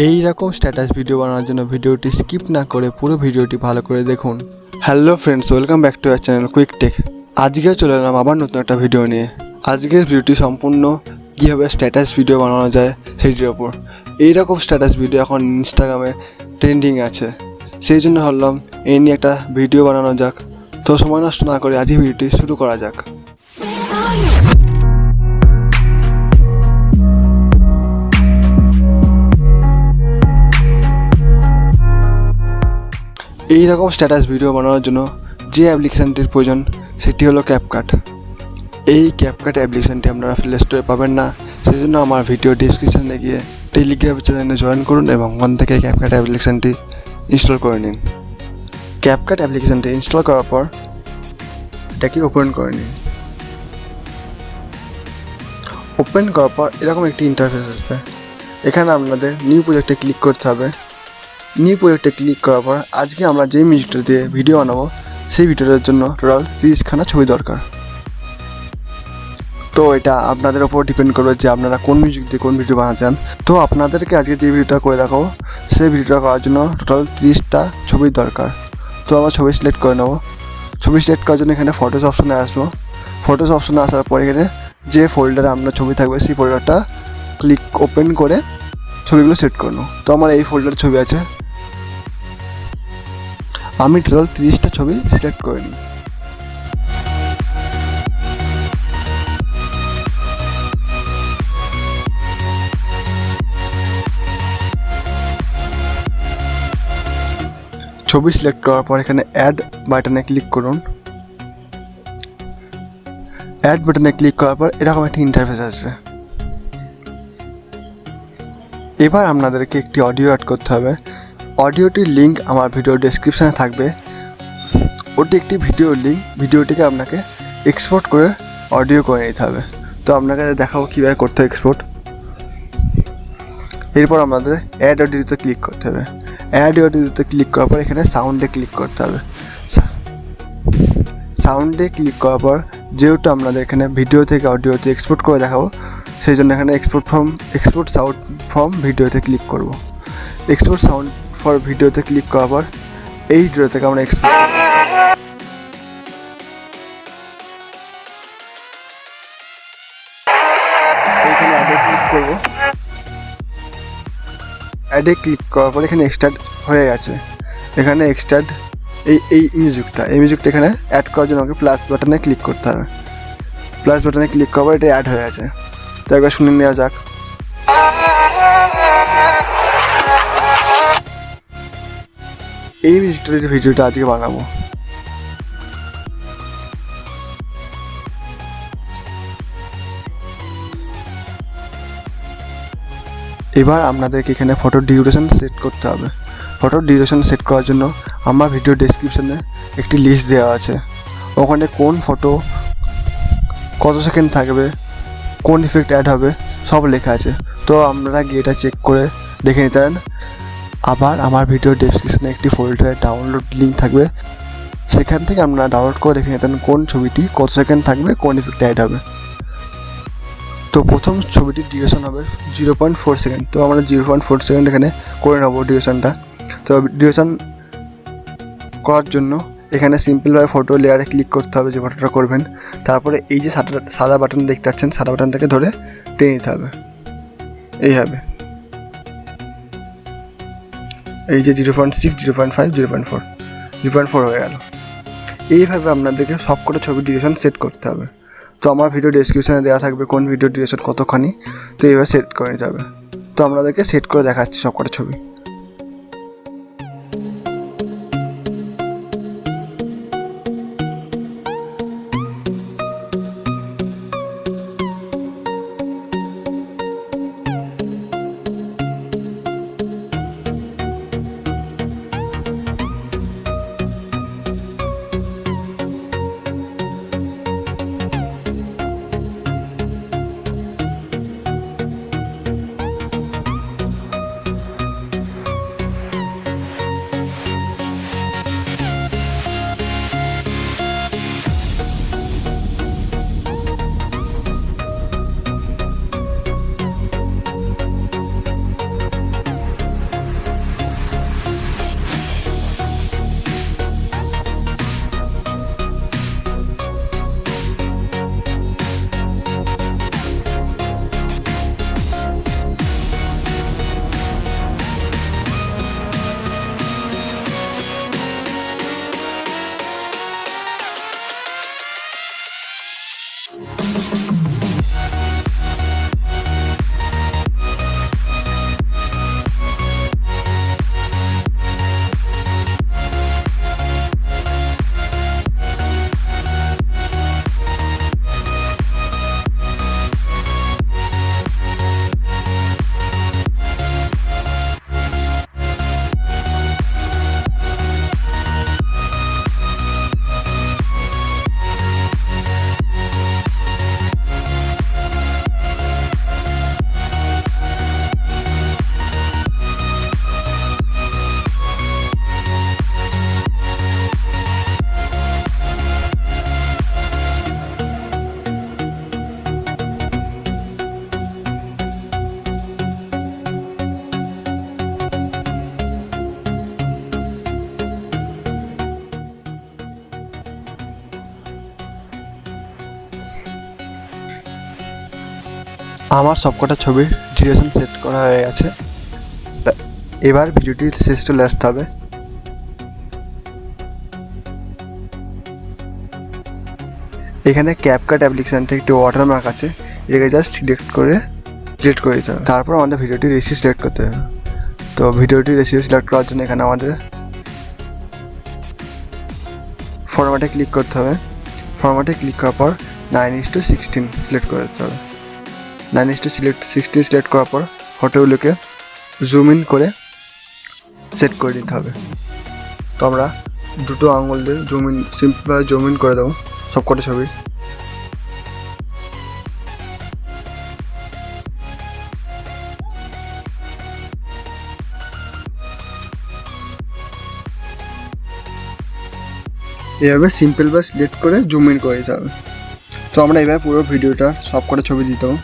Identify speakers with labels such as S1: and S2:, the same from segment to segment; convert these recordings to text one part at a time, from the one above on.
S1: এই রকম status video বানানোর জন্য ভিডিওটি স্কিপ না করে পুরো ভিডিওটি ভালো করে দেখুন। Hello friends, welcome back to our channel quick tech. আজকে চলে এলাম আবার নতুন একটা ভিডিও নিয়ে। আজকের ভিডিওটি সম্পূর্ণ কীভাবে স্ট্যাটাস ভিডিও বানানো যায় সেটির ওপর। এইরকম স্ট্যাটাস ভিডিও এখন ইনস্টাগ্রামে ট্রেন্ডিং আছে, সেই জন্য ভাবলাম এই নিয়ে একটা ভিডিও বানানো যাক। তো সময় নষ্ট না করে আজকে ভিডিওটি শুরু করা যাক। এই রকম স্ট্যাটাস ভিডিও বানানোর জন্য যে অ্যাপ্লিকেশানটির প্রয়োজন সেটি হলো ক্যাপকাট। এই ক্যাপকাট অ্যাপ্লিকেশানটি আপনারা প্লে স্টোরে পাবেন না, সেই জন্য আমার ভিডিও ডিসক্রিপশানে গিয়ে টেলিগ্রাম চ্যানেলে জয়েন করুন এবং ওখান থেকে ক্যাপকাট অ্যাপ্লিকেশানটি ইনস্টল করে নিন। ক্যাপকাট অ্যাপ্লিকেশানটি ইনস্টল করার পর এটাকে ওপেন করে নিন। ওপেন করার পর এরকম একটি ইন্টারফেস আসবে। এখানে আপনাদের নিউ প্রজেক্টে ক্লিক করতে হবে। নিউ প্রজেক্টে ক্লিক করার পর আজকে আমরা যে মিউজিকটা দিয়ে ভিডিও বানাবো সেই ভিডিওটার জন্য টোটাল 30খানা ছবি দরকার। তো এটা আপনাদের ওপর ডিপেন্ড করবে যে আপনারা কোন মিউজিক দিয়ে কোন ভিডিও বানাতে চান। তো আপনাদেরকে আজকে যে ভিডিওটা করে দেখাবো সেই ভিডিওটা করার জন্য টোটাল 30টা ছবির দরকার। তো আমরা ছবি সিলেক্ট করে নেবো। ছবি সিলেক্ট করার জন্য এখানে ফটোস অপশানে আসবো। ফটোস অপশানে আসার পর এখানে যে ফোল্ডারে আপনার ছবি থাকবে সেই ফোল্ডারটা ওপেন করে ছবিগুলো সিলেক্ট করে নেবো। তো আমার এই ফোল্ডারে ছবি আছে, আমি টোটাল 30টা ছবি সিলেক্ট করে নিই। ছবি সিলেক্ট করার পর এখানে অ্যাড বাটনে ক্লিক করুন। অ্যাড বাটনে ক্লিক করার পর এরকম একটি ইন্টারফেস আসবে। এবার আপনাদেরকে একটি অডিও অ্যাড করতে হবে। অডিওটির লিঙ্ক আমার ভিডিও ডেসক্রিপশানে থাকবে। ওটি একটি ভিডিও লিঙ্ক, ভিডিওটিকে আপনাকে এক্সপোর্ট করে অডিও করে নিতে হবে। তো আপনাকে দেখাবো কীভাবে করতে হবে এক্সপোর্ট। এরপর আমাদের অ্যাড অডিওতে ক্লিক করতে হবে। অ্যাড অডিওতে ক্লিক করার পর এখানে সাউন্ডে ক্লিক করতে হবে। সাউন্ডে ক্লিক করার পর যেহেতু আপনাদের এখানে ভিডিও থেকে অডিওতে এক্সপোর্ট করে দেখাবো, সেই জন্য এখানে এক্সপোর্ট সাউন্ড ফ্রম ভিডিওতে ক্লিক করব। এক্সপোর্ট সাউন্ড ফর ভিডিওতে ক্লিক করার পর এই ভিডিও থেকে আমরা এক্সপোর্ট এখানে অ্যাডে ক্লিক করব। অ্যাডে ক্লিক করার পর এখানে এক্সট্রাক্ট হয়ে গেছে। এখানে এক্সট্রাক্ট এই মিউজিকটা এখানে অ্যাড করার জন্য আমাকে প্লাস বাটনে ক্লিক করতে হবে। প্লাস বাটনে ক্লিক করার পর এটা অ্যাড হয়ে গেছে। তো একবার শুনে নেওয়া যাক। এই মিউজিকটার ভিডিওটা আজকে বানাবো। এবার আপনাদেরকে এখানে ফটোর ডিউরেশন সেট করতে হবে। ফটোর ডিউরেশন সেট করার জন্য আমার ভিডিও ডেসক্রিপশানে একটি লিস্ট দেওয়া আছে। ওখানে কোন ফটো কত সেকেন্ড থাকবে, কোন ইফেক্ট অ্যাড হবে সব লেখা আছে। তো আপনারা গিয়ে এটা চেক করে দেখে নিতে পারেন। আবার আমার ভিডিও ডেসক্রিপশানে একটি ফোল্ডারে ডাউনলোড লিঙ্ক থাকবে, সেখান থেকে আপনারা ডাউনলোড করে দেখে নিতে পারেন কোন ছবিটি কত সেকেন্ড থাকবে, কোন ইফেক্ট অ্যাড হবে। তো প্রথম ছবিটির ডিউরেশন হবে 0.4 সেকেন্ড। তো আমরা 0.4 সেকেন্ড এখানে করে নেবো ডিউরেশনটা। তো ডিউরেশন করার জন্য এখানে সিম্পলভাবে ফটো লেয়ারে ক্লিক করতে হবে, যে ফটোটা করবেন। তারপরে এই যে সাদা বাটন দেখতে পাচ্ছেন, সাদা বাটনটাকে ধরে টেনে নিতে হবে এইভাবে। এই যে 0.6, 0.5, 0.4 হয়ে গেল। এইভাবে আপনাদেরকে সব করে ছবির ডিউরেশন সেট করতে হবে। তো আমার ভিডিও ডেসক্রিপশানে দেওয়া থাকবে কোন ভিডিও ডিউরেশন কতখানি, তো এইভাবে সেট করে নিতে হবে। তো আপনাদেরকে সেট করে দেখাচ্ছি সব কটা ছবি। আমার সবকটা ছবির ডিউরেশন সেট করা হয়ে গেছে। এবার ভিডিওটি শেষ চলে আসতে হবে। এখানে ক্যাপকাট অ্যাপ্লিকেশনটা একটি ওয়াটারমার্ক আছে, এটাকে জাস্ট সিলেক্ট করে ডিলিট করে দিতে হবে। তারপর আমাদের ভিডিওটি রেসিও সিলেক্ট করতে হবে। তো ভিডিওটি রেসিও সিলেক্ট করার জন্য এখানে আমাদের ফরম্যাটে ক্লিক করতে হবে। ফরম্যাটে ক্লিক করার পর 9:16 সিলেক্ট করে দিতে হবে। 9:16 সিলেক্ট করার পর ফটোগুলোকে জুম ইন করে সেট করে দিতে হবে। তো আমরা দুটো আঙুল দিয়ে সিম্পলভাবে জুম ইন করে দেবো সবকটা ছবির। এভাবে সিম্পলভাবে সিলেক্ট করে জুম ইন করে দিতে হবে। তো আমরা এভাবে পুরো ভিডিওটা সবকটা ছবি দিতে হবে।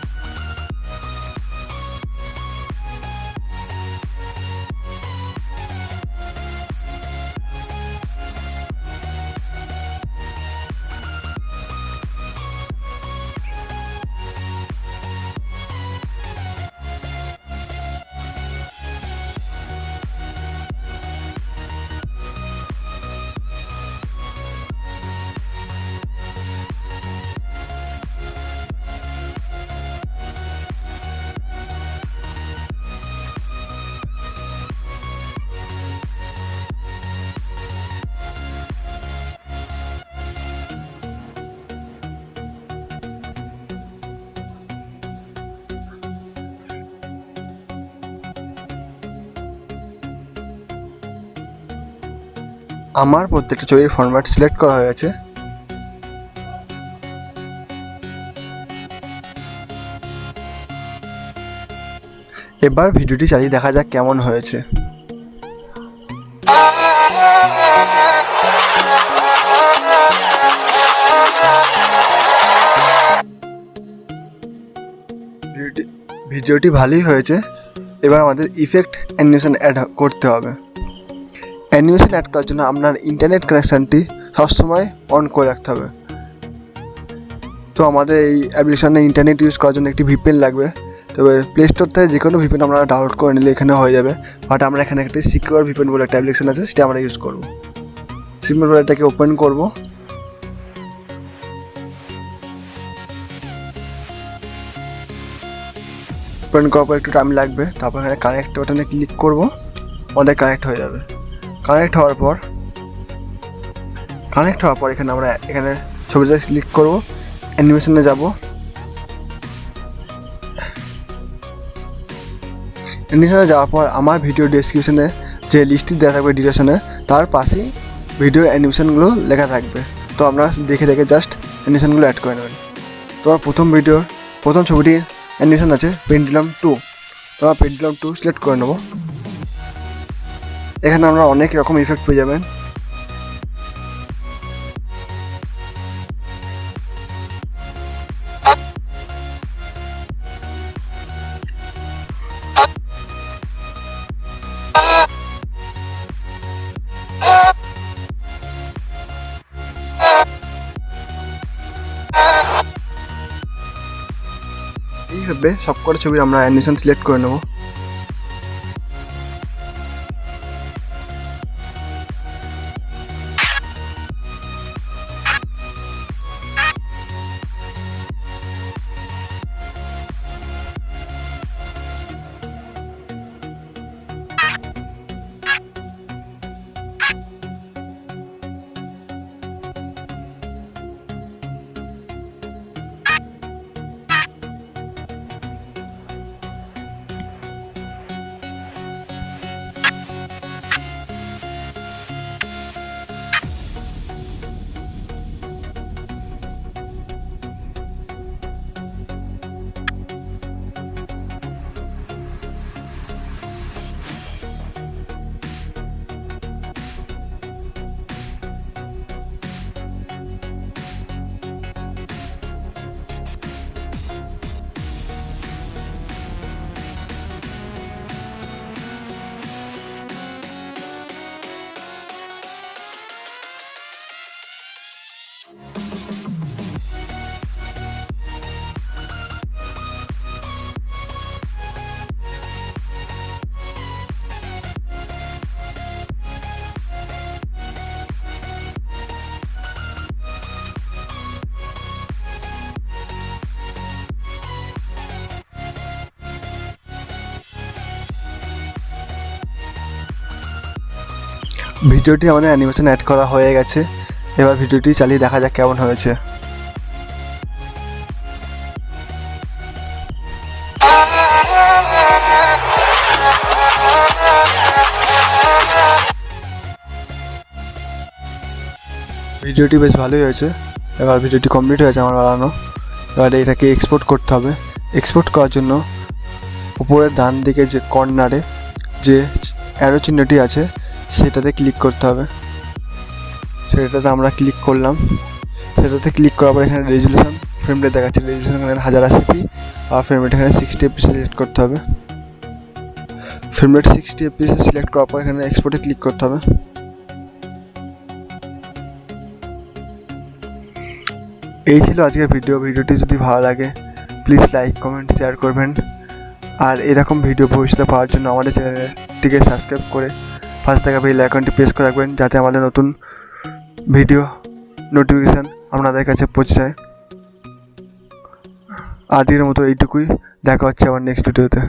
S1: আমার প্রত্যেকটা ছবির ফরম্যাট সিলেক্ট করা হয়ে গেছে। এবার ভিডিওটি চালিয়ে দেখা যাক কেমন হয়েছে। ভিডিওটি ভালোই হয়েছে। এবার আমাদের ইফেক্ট অ্যানিমেশন অ্যাড করতে হবে। অ্যানিমেশন অ্যাড করার জন্য আপনার ইন্টারনেট কানেকশানটি সবসময় অন করে রাখতে হবে। তো আমাদের এই অ্যাপ্লিকেশনে ইন্টারনেট ইউজ করার জন্য একটি ভিপিএন লাগবে। তবে প্লে স্টোর থেকে যে কোনো ভিপিএন আপনারা ডাউনলোড করে নিলে এখানে হয়ে যাবে। বাট আমরা এখানে একটি সিকিউর ভিপিএন বলে একটা অ্যাপ্লিকেশন আছে, সেটা আমরা ইউজ করব। সিম্পল এটাকে ওপেন করব। ওপেন করার পর একটু টাইম লাগবে। তারপর এখানে কানেক্ট বাটনে ক্লিক করব, আমাদের কানেক্ট হয়ে যাবে। কানেক্ট হওয়ার পর এখানে ছবিটা ক্লিক করব, অ্যানিমেশনে যাব। অ্যানিমেশনে যাওয়ার পর আমার ভিডিও ডেসক্রিপশনে যে লিস্টটি দেওয়া থাকবে ডিউরেশনে, তার পাশেই ভিডিওর অ্যানিমেশনগুলো লেখা থাকবে। তো আপনারা দেখে জাস্ট অ্যানিমেশনগুলো অ্যাড করে নেবেন। তো আমার প্রথম ছবিটির অ্যানিমেশন আছে পেন্ডুলাম 2। তো আমরা পেন্ডুলাম 2 সিলেক্ট করে নেব। এখানে আমরা অনেক রকম ইফেক্ট পেয়ে যাবেন। এইভাবে সবকটা ছবির আমরা অ্যানিমেশন সিলেক্ট করে নেব। ভিডিওটি আমাদের অ্যানিমেশন অ্যাড করা হয়ে গেছে। এবার ভিডিওটি চালিয়ে দেখা যাক কেমন হয়েছে। ভিডিওটি বেশ ভালোই হয়েছে। এবার ভিডিওটি কমপ্লিট হয়েছে আমার বানানো। এবার এটাকে এক্সপোর্ট করতে হবে। এক্সপোর্ট করার জন্য উপরের ডান দিকে যে কর্নারে যে অ্যারো চিহ্নটি আছে সেটাতে ক্লিক করতে হবে। সেটাতে আমরা ক্লিক করলাম। সেটাতে ক্লিক করার পর এখানে রেজুলেশন ফ্রেম রেট দেখাচ্ছে। রেজুলেশন এখানে 1080p আর ফ্রেম রেট এখানে 60fps সিলেক্ট করতে হবে। ফ্রেম রেট 60fps সিলেক্ট করার পর এখানে এক্সপোর্টে ক্লিক করতে হবে। এই ছিল আজকের ভিডিওটি যদি ভালো লাগে প্লিজ লাইক কমেন্ট শেয়ার করবেন। আর এরকম ভিডিও ভবিষ্যতে পাওয়ার জন্য আমাদের চ্যানেলটিকে সাবস্ক্রাইব করে পাশে থাকা বেল আইকনটি প্রেস করে রাখবেন, যাতে আমাদের নতুন ভিডিও নোটিফিকেশান আপনাদের কাছে পৌঁছে যায়। আজকের মতো এইটুকুই, দেখা হচ্ছে আবার নেক্সট ভিডিওতে।